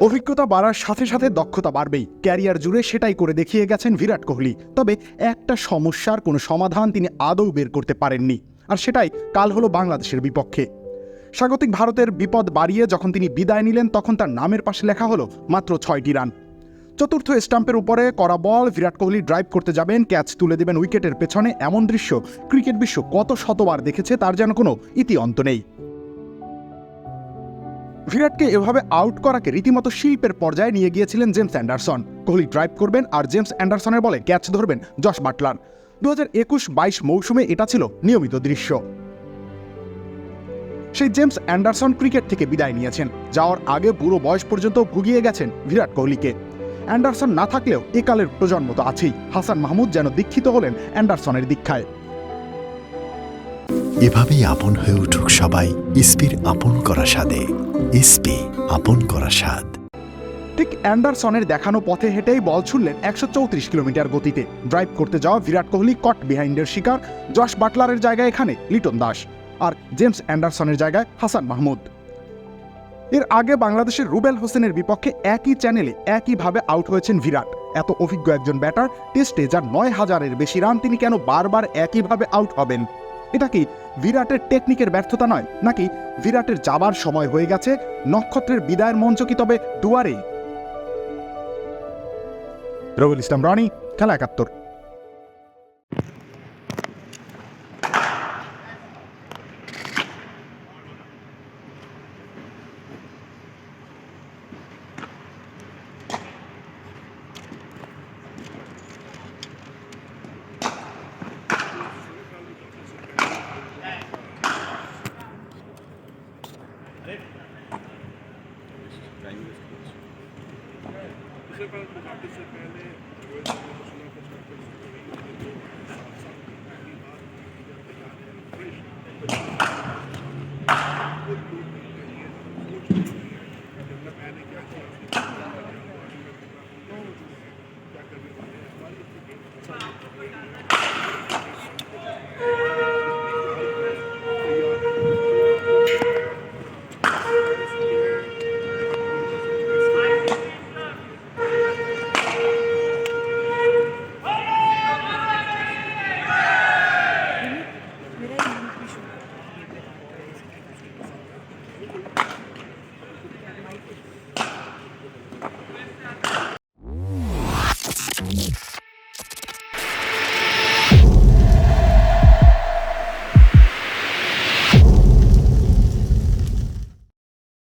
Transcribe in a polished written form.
অভিজ্ঞতা বাড়ার সাথে সাথে দক্ষতা বাড়বেই, ক্যারিয়ার জুড়ে সেটাই করে দেখিয়ে গেছেন বিরাট কোহলি। তবে একটা সমস্যার কোনো সমাধান তিনি আদৌ বের করতে পারেননি, আর সেটাই কাল হলো বাংলাদেশের বিপক্ষে। স্বাগতিক ভারতের বিপদ বাড়িয়ে যখন তিনি বিদায় নিলেন, তখন তার নামের পাশে লেখা হলো মাত্র 6টি রান। চতুর্থ স্টাম্পের উপরে করা বল, বিরাট কোহলি ড্রাইভ করতে যাবেন, ক্যাচ তুলে দেবেন উইকেটের পেছনে। এমন দৃশ্য ক্রিকেট বিশ্ব কত শতবার দেখেছে তার যেন কোনো ইতিঅন্ত নেই। বিরাটকে এভাবে আউট করাকে রীতিমতো শিল্পের পর্যায়ে নিয়ে গিয়েছিলেন জেমস অ্যান্ডারসন। কোহলি ড্রাইভ করবেন আর জেমস অ্যান্ডারসনের বলে ক্যাচ ধরবেন জশ বাটলার। 2021-22 মৌসুমে এটা ছিল নিয়মিত দৃশ্য। সেই জেমস অ্যান্ডারসন ক্রিকেট থেকে বিদায় নিয়েছেন, যাওয়ার আগে বুড়ো বয়স পর্যন্ত ভুগিয়ে গেছেন বিরাট কোহলিকে। অ্যান্ডারসন না থাকলেও একালের প্রজন্ম তো আছেই। হাসান মাহমুদ যেন দীক্ষিত হলেন অ্যান্ডারসনের দীক্ষায়। এভাবেই আপন হয়ে উঠুক সবাই ইসপির আপন করা স্বাদে। ইসপি, আপন করা স্বাদ। ঠিক অ্যান্ডারসনের দেখানো পথে হেঁটেই বল ছুড়লেন 134 কিলোমিটার গতিতে। ড্রাইভ করতে যাওয়া বিরাট কোহলি কট বিহাইন্ডের শিকার। জশ বাটলারের জায়গায় এখানে লিটন দাস, আর জেমস অ্যান্ডারসনের জায়গায় হাসান মাহমুদ। এর আগে বাংলাদেশের রুবেল হোসেনের বিপক্ষে একই চ্যানেলে একইভাবে আউট হয়েছেন বিরাট। এত অভিজ্ঞ একজন ব্যাটার, টেস্টে যার 9,000-এর বেশি রান, তিনি কেন বারবার একইভাবে আউট হবেন? এটা কি বিরাটের টেকনিকের ব্যর্থতা নয়, নাকি বিরাটের যাবার সময় হয়ে গেছে? নক্ষত্রের বিদায়ের মঞ্চ কি তবে দুয়ারে? রবিউল ইসলাম রনি, খেলা 71। इससे पहले